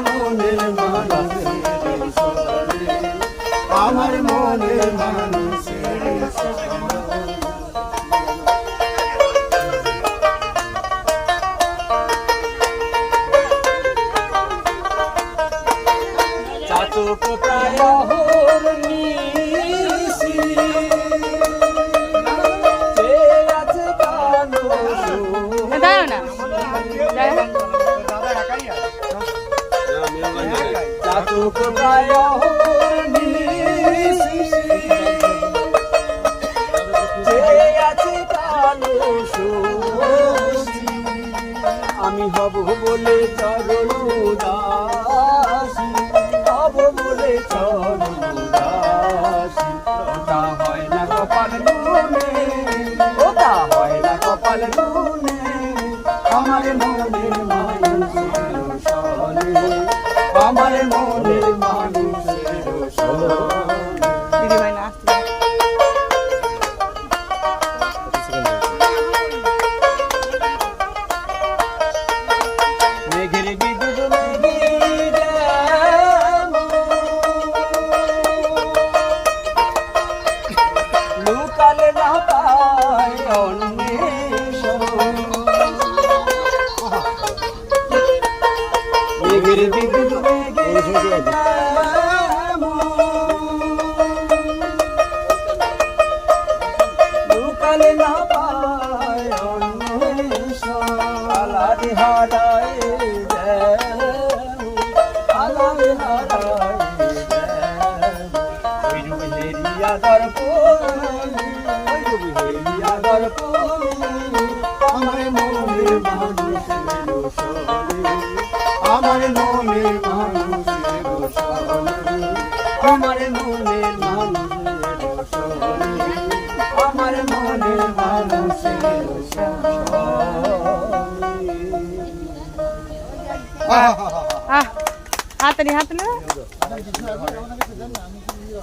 মনের মানুষের সরে, আমার মনের মানুষের সরে। চাতক প্রায় নিশি আছে কালো চাতক প্রায় আছে কালো আমি হব বলে চরণ দাসী, হব বলে চরণ দাসী। ওটা হয় না কপাল গুনে, ওটা হয় না কপাল গুনে, আমার মনের মানুষের সরে, আমার মনের মানুষের সরে। দিদি ভাই না মেঘের বিদ্যুৎ মেঘের লুকালে না পায় অন্বেষণ, মেঘের বিদ্যুৎ মেঘের লুকালে না পায় অন্বেষণ। আলাদে হারায় আমার মনের মানুষের সরে, আমার মনের মানুষের সরে, আমার মনের মানুষের সরে, আমার মনের মানুষের সরে। হাত